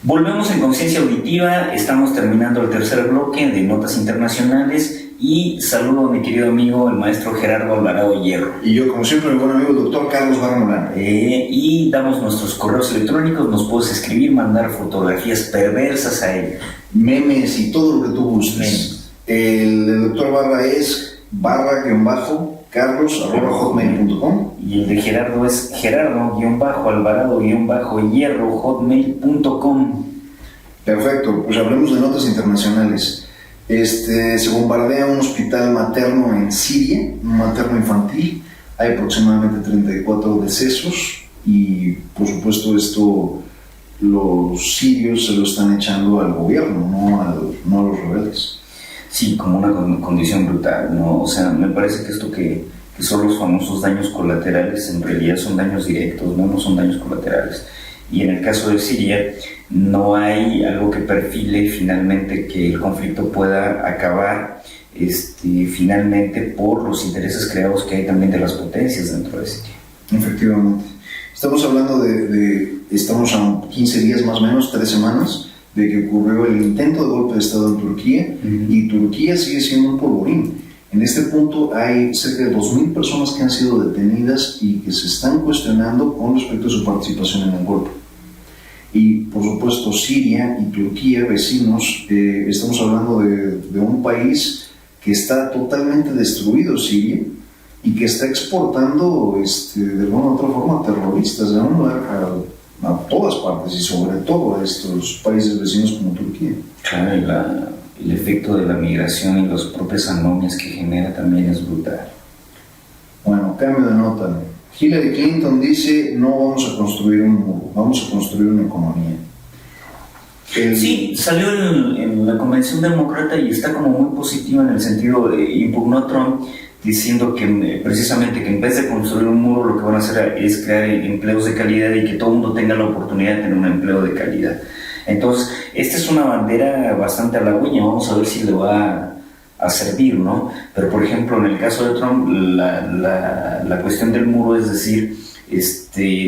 Volvemos en Conciencia Auditiva, estamos terminando el tercer bloque de Notas Internacionales y saludo a mi querido amigo, el maestro Gerardo Alvarado Hierro. Y yo, como siempre, mi buen amigo, el doctor Carlos Barra Molano. Y damos nuestros correos electrónicos, nos puedes escribir, mandar fotografías perversas a él. Memes y todo lo que tú gustes. El doctor Barra es barra-carlos@hotmail.com. Y el de Gerardo es gerardo-alvarado-hierro@hotmail.com. Perfecto, pues hablemos de notas internacionales. Se bombardea un hospital materno en Siria, un materno infantil. Hay aproximadamente 34 decesos y, por supuesto, esto los sirios se lo están echando al gobierno, no a los rebeldes. Sí, como una condición brutal, ¿no? O sea, me parece que esto que son los famosos daños colaterales, en realidad son daños directos, no son daños colaterales. Y en el caso de Siria, no hay algo que perfile finalmente que el conflicto pueda acabar finalmente por los intereses creados que hay también de las potencias dentro de Siria. Efectivamente. Estamos hablando estamos a 15 días más o menos, 3 semanas, de que ocurrió el intento de golpe de Estado en Turquía, y Turquía sigue siendo un polvorín. En este punto hay cerca de 2.000 personas que han sido detenidas y que se están cuestionando con respecto a su participación en el golpe. Y por supuesto Siria y Turquía, vecinos, estamos hablando de un país que está totalmente destruido, Siria, y que está exportando de alguna u otra forma terroristas a todas partes y sobre todo a estos países vecinos como Turquía. Claro, el efecto de la migración y las propias anomias que genera también es brutal. Bueno, cambio de nota. Hillary Clinton dice: no vamos a construir un muro, vamos a construir una economía. Sí, salió en la convención demócrata y está como muy positiva en el sentido de impugnó a Trump diciendo que precisamente que en vez de construir un muro lo que van a hacer es crear empleos de calidad y que todo el mundo tenga la oportunidad de tener un empleo de calidad. Entonces, esta es una bandera bastante halagüeña, vamos a ver si le va a servir, ¿no? Pero, por ejemplo, en el caso de Trump, la cuestión del muro es decir,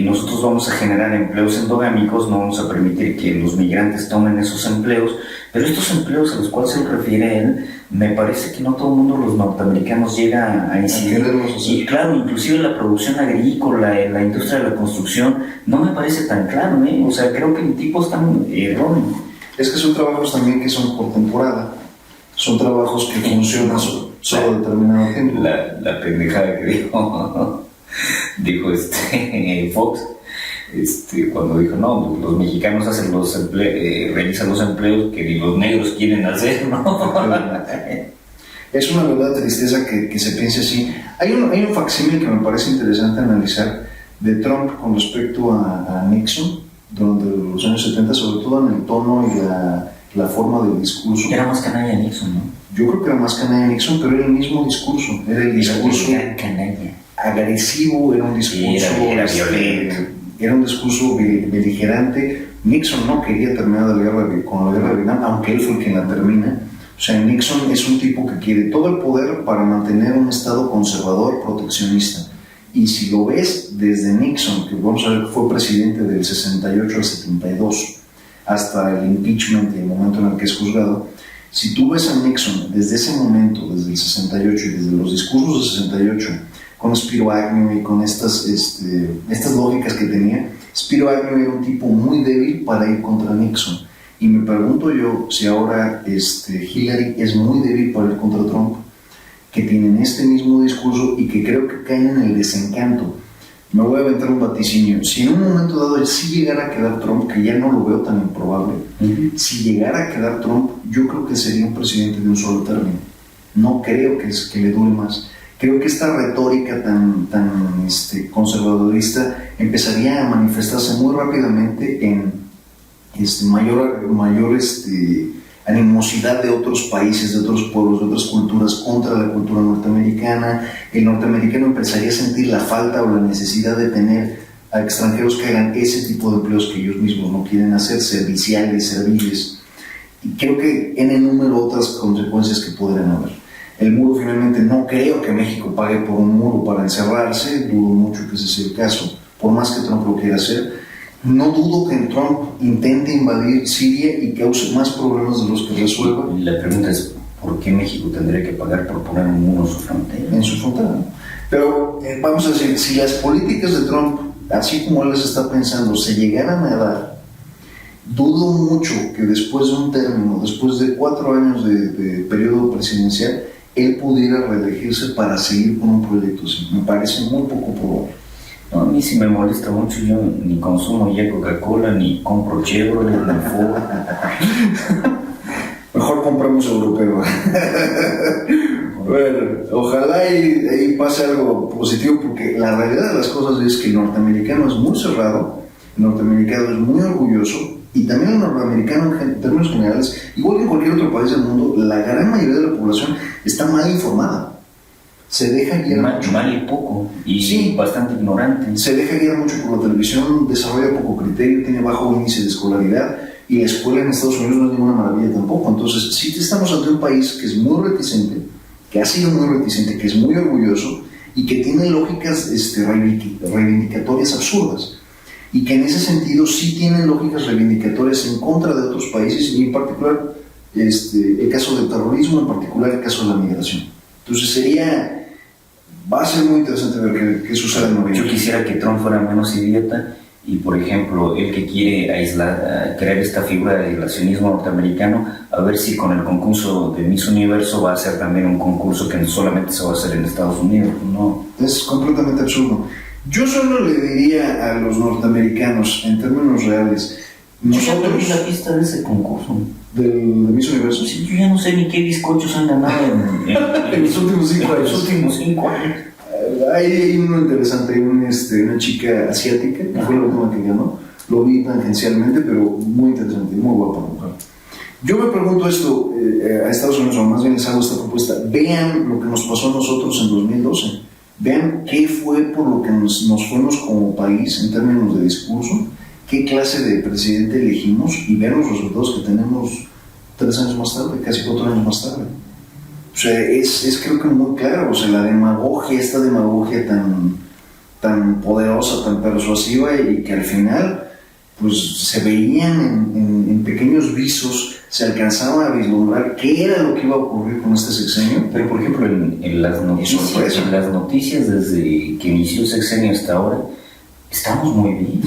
nosotros vamos a generar empleos endogámicos, no vamos a permitir que los migrantes tomen esos empleos, pero estos empleos a los cuales se refiere él, me parece que no todo el mundo, los norteamericanos, llega a incidir. Y claro, inclusive la producción agrícola, la industria de la construcción, no me parece tan claro, ¿eh? O sea, creo que el tipo está erróneo. Es que son trabajos también que son por temporada, son trabajos que funcionan solo determinado tiempo. La pendejada que dijo Fox, cuando dijo, no, los mexicanos hacen realizan los empleos que ni los negros quieren hacer, ¿no? Es una verdad tristeza que se piense así. Hay un facsímil que me parece interesante analizar de Trump con respecto a Nixon durante los años 70, sobre todo en el tono y la forma del discurso. Era más canalla Nixon, ¿no? Yo creo que era más canalla Nixon, pero era el mismo discurso. Era el discurso agresivo, era un discurso era violento. Era un discurso beligerante. Nixon no quería terminar con la guerra de Vietnam, aunque él fue quien la termina. O sea, Nixon es un tipo que quiere todo el poder para mantener un estado conservador, proteccionista. Y si lo ves desde Nixon, que vamos a ver que fue presidente del 68 al 72, hasta el impeachment y el momento en el que es juzgado, si tú ves a Nixon desde ese momento, desde el 68 y desde los discursos del 68, con Spiro Agnew y con estas lógicas que tenía, Spiro Agnew era un tipo muy débil para ir contra Nixon. Y me pregunto yo si ahora Hillary es muy débil para ir contra Trump, que tienen este mismo discurso y que creo que caen en el desencanto. Me voy a aventar un vaticinio. Si en un momento dado él sí llegara a quedar Trump, que ya no lo veo tan improbable, si llegara a quedar Trump, yo creo que sería un presidente de un solo término. No creo que le dure más. Creo que esta retórica tan conservadorista empezaría a manifestarse muy rápidamente en mayor animosidad de otros países, de otros pueblos, de otras culturas contra la cultura norteamericana. El norteamericano empezaría a sentir la falta o la necesidad de tener a extranjeros que hagan ese tipo de empleos que ellos mismos no quieren hacer, serviciales, serviles. Y creo que en el número otras consecuencias que podrían haber. El muro, finalmente, no creo que México pague por un muro para encerrarse, dudo mucho que ese sea el caso, por más que Trump lo quiera hacer. No dudo que Trump intente invadir Siria y cause más problemas de los que resuelva. La pregunta es, ¿por qué México tendría que pagar por poner un muro en su frontera? En su frontera, ¿no? Pero vamos a decir, si las políticas de Trump, así como él les está pensando, se llegaran a dar, dudo mucho que después de un término, después de 4 años de periodo presidencial, él pudiera reelegirse para seguir con un proyecto así. Me parece muy poco probable. No, a mí sí me molesta mucho, yo ni consumo ya Coca-Cola, ni compro Chevrolet, ni Ford. Mejor compramos europeo. Bueno, ojalá ahí pase algo positivo, porque la realidad de las cosas es que el norteamericano es muy cerrado, el norteamericano es muy orgulloso, y también el norteamericano en términos generales, igual que en cualquier otro país del mundo, la gran mayoría de la población está mal informada. Se deja guiar mal y poco, y sí, bastante ignorante. Se deja guiar mucho por la televisión, desarrolla poco criterio, tiene bajo índice de escolaridad, y la escuela en Estados Unidos no es ninguna maravilla tampoco. Entonces, sí estamos ante un país que es muy reticente, que ha sido muy reticente, que es muy orgulloso, y que tiene lógicas reivindicatorias absurdas, y que en ese sentido sí tiene lógicas reivindicatorias en contra de otros países, y en particular el caso del terrorismo, en particular el caso de la migración. Entonces va a ser muy interesante ver qué sucede en noviembre. Yo quisiera que Trump fuera menos idiota y, por ejemplo, el que quiere crear esta figura de aislacionismo norteamericano, a ver si con el concurso de Miss Universo va a ser también un concurso que solamente se va a hacer en Estados Unidos. No. Es completamente absurdo. Yo solo le diría a los norteamericanos, en términos reales, nosotros... Yo ya perdí la pista de ese concurso. ¿De Miss Universo? Sí, yo ya no sé ni qué bizcochos han ganado en los últimos 5 años. Los últimos 5 años. Hay uno interesante, una chica asiática, que fue la última que ganó. Lo vi tangencialmente, pero muy interesante, muy guapa la mujer. Yo me pregunto esto a Estados Unidos, o más bien les hago esta propuesta. Vean lo que nos pasó a nosotros en 2012. Vean qué fue por lo que nos fuimos como país en términos de discurso, qué clase de presidente elegimos, y vean los resultados que tenemos 3 años más tarde, casi 4 años más tarde. O sea, es creo que muy claro, o sea, la demagogia, esta demagogia tan poderosa, tan persuasiva, y que al final pues se veían en pequeños visos, se alcanzaba a vislumbrar qué era lo que iba a ocurrir con este sexenio. Pero por ejemplo en las noticias desde que inició el sexenio hasta ahora, estamos muy bien.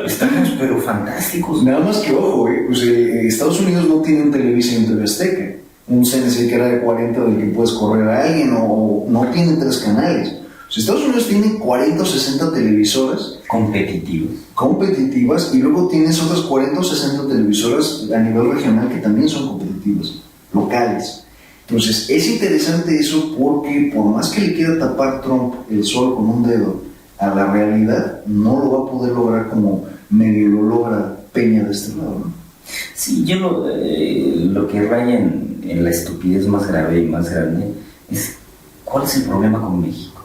Estamos pero fantásticos. Nada más que ojo, pues, Estados Unidos no tiene un Televisa y un TV Azteca, un CNC que era de 40 del que puedes correr a alguien, o no tiene 3 canales. O sea, Estados Unidos tiene 40 o 60 televisoras competitivas, y luego tienes otras 40 o 60 televisoras a nivel regional que también son competitivas, locales. Entonces es interesante eso, porque por más que le quiera tapar Trump el sol con un dedo a la realidad, no lo va a poder lograr como medio lo logra Peña de este lado, ¿no? Sí, yo lo que raya en la estupidez más grave y más grande es ¿cuál es el problema con México?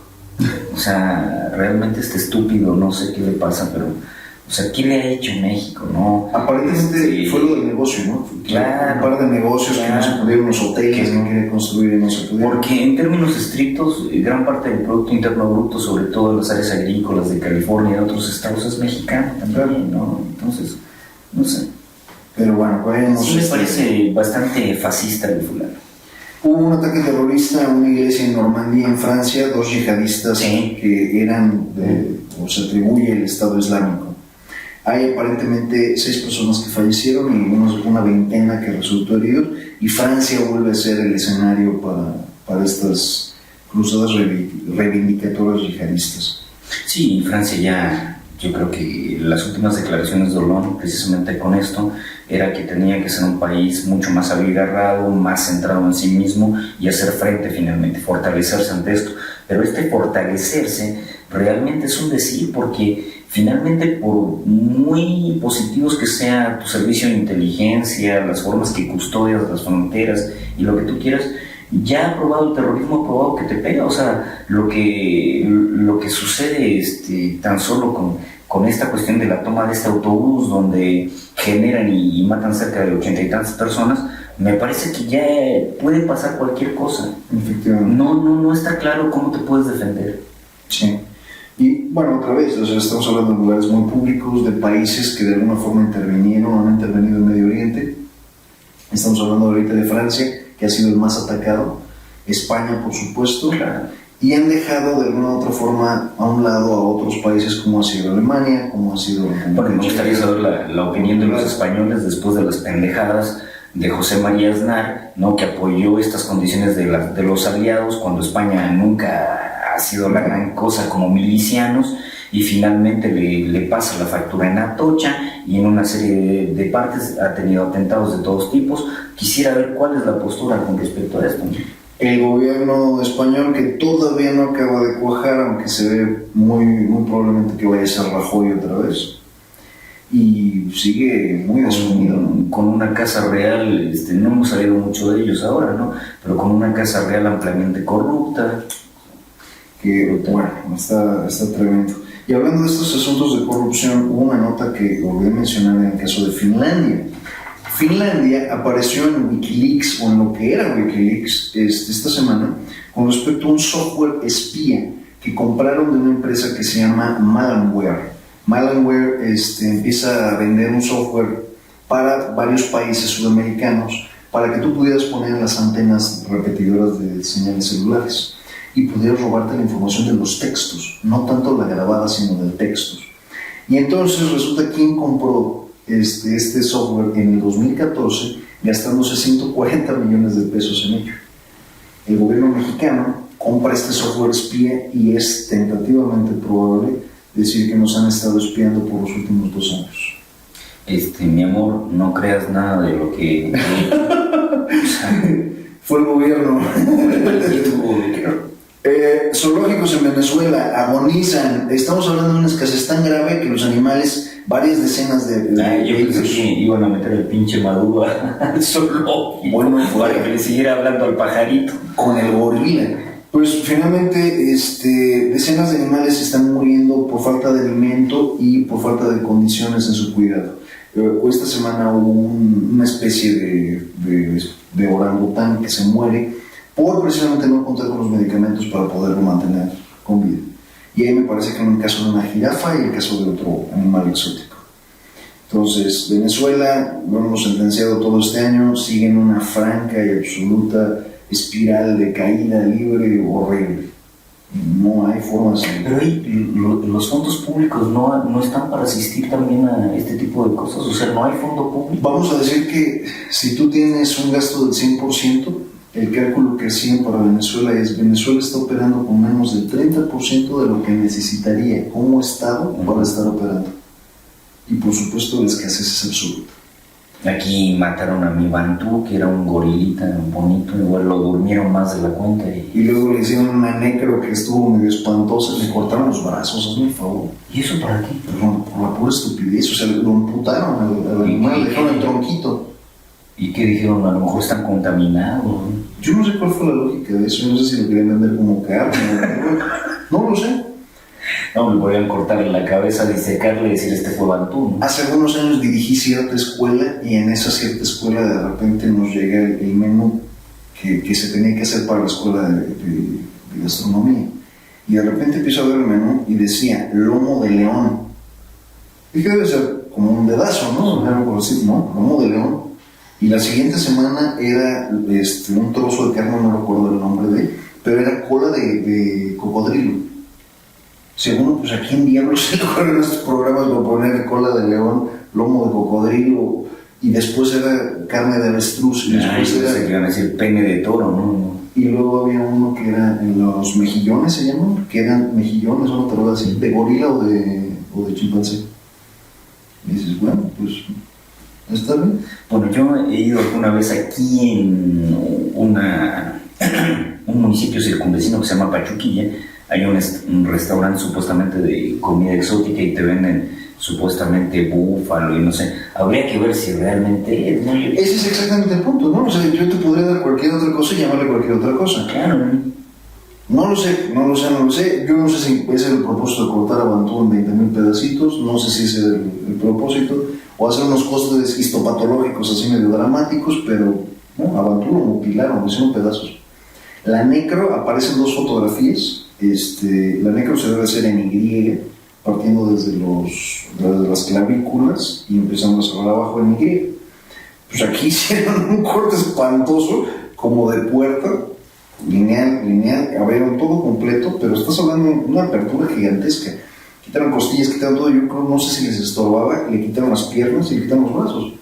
O sea, realmente este estúpido, no sé qué le pasa, pero, o sea, ¿qué le ha hecho México, no? Aparentemente fue lo del negocio, ¿no? Claro. Un par de negocios, claro, que no se pudieron, los hoteles que quiere construir y no se pudieron. Porque en términos estrictos, gran parte del Producto Interno Bruto, sobre todo en las áreas agrícolas de California y de otros estados, es mexicano también, ¿no? Entonces, no sé. Pero bueno, pues... Sí me parece bastante fascista el fulano. Hubo un ataque terrorista a una iglesia en Normandía, en Francia, 2 yihadistas que eran o se atribuye el Estado Islámico. Hay aparentemente 6 personas que fallecieron y una veintena que resultó heridos, y Francia vuelve a ser el escenario para estas cruzadas reivindicatorias yihadistas. Sí, Francia ya, yo creo que las últimas declaraciones de Hollande, precisamente con esto, era que tenía que ser un país mucho más abigarrado, más centrado en sí mismo, y hacer frente finalmente, fortalecerse ante esto. Pero este fortalecerse realmente es un decir, porque finalmente, por muy positivos que sea tu servicio de inteligencia, las formas que custodias las fronteras y lo que tú quieras, ya ha probado el terrorismo, ha probado que te pega. O sea, lo que sucede tan solo con esta cuestión de la toma de este autobús, donde generan y matan cerca de 80 y tantas personas, me parece que ya puede pasar cualquier cosa. Efectivamente. No está claro cómo te puedes defender. Sí. Y bueno, otra vez, o sea, estamos hablando de lugares muy públicos, de países que de alguna forma intervinieron o han intervenido en Medio Oriente. Estamos hablando ahorita de Francia, que ha sido el más atacado, España, por supuesto, y han dejado de alguna u otra forma a un lado a otros países como ha sido Alemania, como ha sido... Bueno, me gustaría saber la opinión de los españoles después de las pendejadas de José María Aznar, ¿no? Que apoyó estas condiciones de los aliados cuando España nunca ha sido la gran cosa como milicianos, y finalmente le pasa la factura en Atocha y en una serie de partes ha tenido atentados de todos tipos. Quisiera ver cuál es la postura con respecto a esto, ¿no? El gobierno español, que todavía no acaba de cuajar, aunque se ve muy probablemente que vaya a ser Rajoy otra vez, y sigue muy desunido, ¿no? Con una casa real, no hemos salido mucho de ellos ahora, ¿no? Pero con una casa real ampliamente corrupta. Que, bueno, está tremendo. Y hablando de estos asuntos de corrupción, hubo una nota que olvidé mencionar en el caso de Finlandia. Finlandia apareció en Wikileaks, o en lo que era Wikileaks, esta semana, con respecto a un software espía que compraron de una empresa que se llama Malware. Malware empieza a vender un software para varios países sudamericanos para que tú pudieras poner en las antenas repetidoras de señales celulares y pudieras robarte la información de los textos, no tanto la grabada, sino de textos. Y entonces resulta quién compró este software en el 2014, gastándose 140 millones de pesos en ello. El gobierno mexicano compra este software espía y es tentativamente probable decir que nos han estado espiando por los últimos 2 años. Mi amor, no creas nada de lo que... Fue el gobierno. Zoológicos en Venezuela agonizan. Estamos hablando de una escasez tan grave que los animales, varias decenas de yo pensé que iban a meter el pinche Maduro al zoológico, bueno, para que le siguiera hablando al pajarito. Con el gorila. Pues finalmente decenas de animales están muriendo por falta de alimento y por falta de condiciones en su cuidado. Esta semana hubo una especie de orangután que se muere por precisamente no contar con los medicamentos para poderlo mantener con vida. Y ahí me parece que en el caso de una jirafa y el caso de otro animal exótico. Entonces, Venezuela, lo hemos sentenciado todo este año, sigue en una franca y absoluta espiral de caída libre horrible. No hay formas de... Pero ahí los fondos públicos no están para asistir también a este tipo de cosas. O sea, no hay fondo público. Vamos a decir que si tú tienes un gasto del 100%, el cálculo que hacían para Venezuela es: Venezuela está operando con menos del 30% de lo que necesitaría como Estado para estar operando. Y por supuesto la escasez es absoluta. Aquí mataron a mi Bantú, que era un gorilita bonito, igual lo durmieron más de la cuenta. Y luego le hicieron una necro que estuvo medio espantosa, le cortaron los brazos, hazme el favor. ¿Y eso para qué? Por la pura estupidez, o sea, lo amputaron al animal, le dejaron el tronquito. ¿Y qué dijeron? A lo mejor están contaminados. Yo no sé cuál fue la lógica de eso, no sé si lo querían vender como carne, no lo sé. No, me podrían cortar en la cabeza, disecarle y decir: este fue Bantú, ¿no? Hace algunos años dirigí cierta escuela y en esa cierta escuela de repente nos llega el menú que se tenía que hacer para la escuela de gastronomía. Y de repente empiezo a ver el menú y decía lomo de león. Dije, debe ser como un dedazo, ¿no? No, lomo de león. Y la siguiente semana era un trozo de carne, no recuerdo el nombre pero era cola de cocodrilo. Según, pues aquí en diablos se corren estos programas para poner cola de león, lomo de cocodrilo, y después era carne de avestruz, y después era... que iban a decir pene de toro, ¿no? Y luego había uno que era los mejillones, se llaman, que eran mejillones, no te lo voy a decir, de gorila o de chimpancé. Y dices, bueno, pues está bien. Bueno, yo he ido alguna vez aquí en un municipio circunvecino que se llama Pachuquilla. Hay un restaurante supuestamente de comida exótica y te venden supuestamente búfalo y no sé. Habría que ver si realmente es, ¿no? Ese es exactamente el punto, ¿no? O sea, yo te podría dar cualquier otra cosa y llamarle cualquier otra cosa. Claro. No lo sé. Yo no sé si ese es el propósito de cortar a Bantú en 20,000 pedacitos, no sé si ese es el propósito, o hacer unos costes histopatológicos así medio dramáticos, pero no, a Bantú lo mutilaron, lo hicieron pedazos. La necro, aparecen 2 fotografías La necro se debe hacer en Y, partiendo desde las clavículas y empezando a cerrar abajo en Y. Pues aquí hicieron un corte espantoso, como de puerta, lineal, abrieron todo completo, pero estás hablando de una apertura gigantesca. Quitaron costillas, quitaron todo, yo creo, no sé si les estorbaba, le quitaron las piernas y le quitaron los brazos.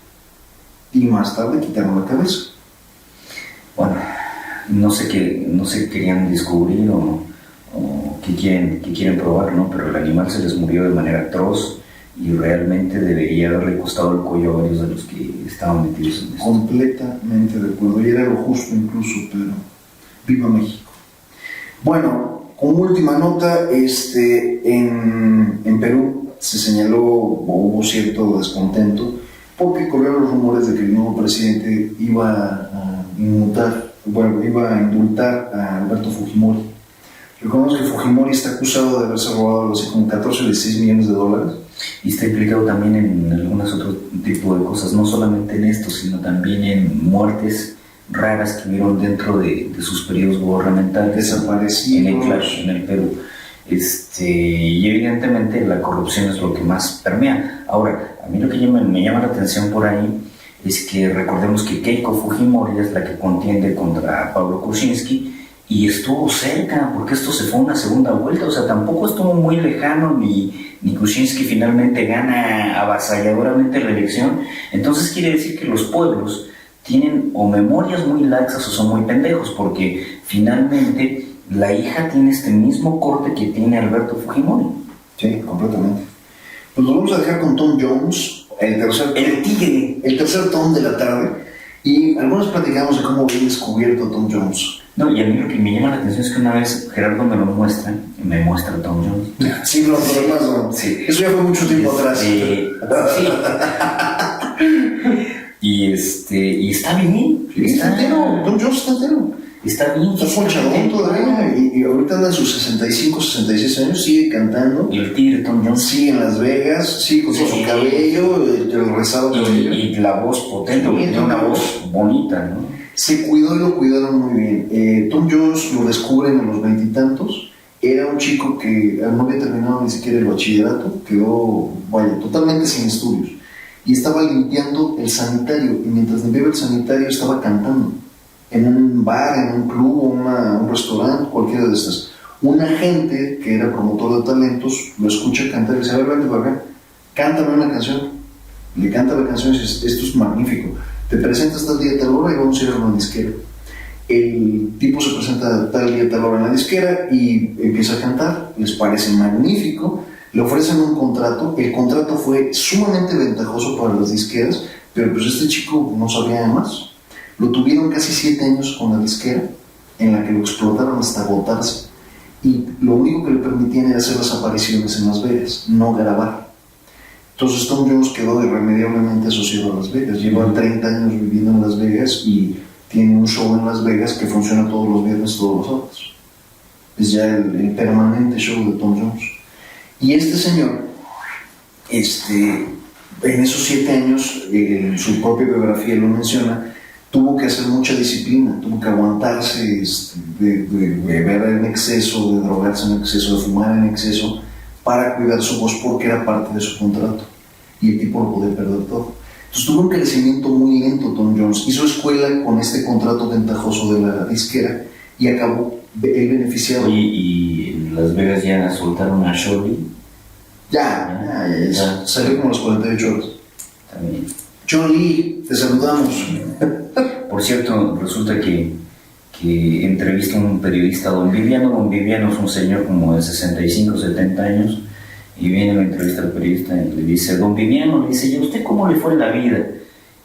Y más tarde quitaron la cabeza. Bueno, no sé qué querían descubrir o qué quieren probar, ¿no? Pero el animal se les murió de manera atroz y realmente debería haberle costado el cuello a varios de los que estaban metidos en esto. Completamente de acuerdo, y era lo justo incluso, pero viva México. Bueno, como última nota, en Perú se señaló, o hubo cierto descontento, porque corrieron los rumores de que el nuevo presidente iba a indultar a Alberto Fujimori. Recordemos que Fujimori está acusado de haberse robado algo así como 14 o 16 millones de dólares. Y está implicado también en algunos otros tipos de cosas, no solamente en esto, sino también en muertes raras que hubieron dentro de sus periodos gubernamentales. Desaparecidos. En el Perú. Y evidentemente la corrupción es lo que más permea. Ahora, a mí lo que me llama la atención por ahí es que recordemos que Keiko Fujimori es la que contiende contra Pablo Kuczynski y estuvo cerca, porque esto se fue a una segunda vuelta, o sea, tampoco estuvo muy lejano, ni Kuczynski finalmente gana avasalladoramente la elección. Entonces quiere decir que los pueblos tienen o memorias muy laxas o son muy pendejos, porque finalmente la hija tiene este mismo corte que tiene Alberto Fujimori. Sí, completamente. Pues nos vamos a dejar con Tom Jones, el tercer Tom de la tarde, y algunos platicamos de cómo había descubierto Tom Jones. No, y a mí lo que me llama la atención es que una vez Gerardo me lo muestra, y me muestra Tom Jones. Sí, los demás no. Sí. Eso ya fue mucho tiempo atrás. Sí. Y está bien. Sí, está entero. Tom Jones está entero. Está bien. Está ponchadón todavía. Y ahorita anda en sus 65, 66 años, sigue cantando. Y el tigre Tom Jones. Sigue en Las Vegas, sigue con su cabello, el rezado cabello. Y la voz potente, tiene una voz bonita, ¿no? Se cuidó y lo cuidaron muy bien. Tom Jones lo descubren a los 20 y tantos. Era un chico que no había terminado ni siquiera el bachillerato, quedó, totalmente sin estudios. Y estaba limpiando el sanitario, y mientras limpiaba el sanitario estaba cantando. En un bar, en un club, un restaurante, cualquiera de estas. Un agente que era promotor de talentos lo escucha cantar y dice: a ver, vente para acá, cántame una canción. Le canta la canción y dice: esto es magnífico, te presentas tal día, tal hora y vamos a ir a una disquera. El tipo se presenta tal día, tal hora en la disquera y empieza a cantar, les parece magnífico, le ofrecen un contrato. El contrato fue sumamente ventajoso para las disqueras, pero pues este chico no sabía más. Lo tuvieron casi 7 años con la disquera, en la que lo explotaron hasta agotarse, y lo único que le permitían era hacer las apariciones en Las Vegas, no grabar. Entonces Tom Jones quedó irremediablemente asociado a Las Vegas. Lleva 30 años viviendo en Las Vegas y tiene un show en Las Vegas que funciona todos los viernes, todos los sábados. Es ya el permanente show de Tom Jones. Y este señor, en esos 7 años, en su propia biografía lo menciona, tuvo que hacer mucha disciplina, tuvo que aguantarse de beber en exceso, de drogarse en exceso, de fumar en exceso, para cuidar su voz, porque era parte de su contrato y el tipo lo podía perder todo. Entonces tuvo un crecimiento muy lento Tom Jones, hizo escuela con este contrato ventajoso de la disquera y acabó él beneficiado. Oye, y en Las Vegas ya soltaron a Shirley. Ya salió como a los 48 horas. También. John Lee, te saludamos. Por cierto, resulta que entrevista a un periodista, Don Viviano. Don Viviano es un señor como de 65, 70 años, y viene a la entrevista al periodista y le dice: Don Viviano, le dice: ¿y a usted cómo le fue en la vida?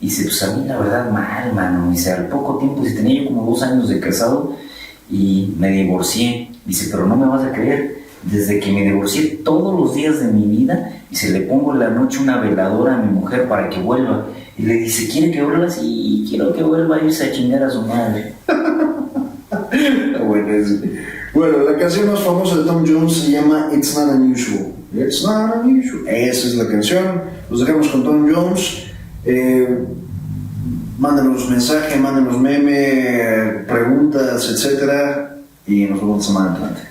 Y dice: pues a mí la verdad mal, mano. Dice: al poco tiempo, si tenía yo como 2 años de casado y me divorcié. Dice: pero no me vas a creer, desde que me divorcié, todos los días de mi vida, dice, le pongo en la noche una veladora a mi mujer para que vuelva. Y le dice: ¿quiere que vuelva? Sí, quiero que vuelva a irse a chingar a su madre. Bueno, la canción más famosa de Tom Jones se llama It's Not Unusual. It's Not Unusual. Esa es la canción. Los dejamos con Tom Jones. Mándenos mensaje, mándenos meme, preguntas, etcétera, y nos vemos la semana adelante.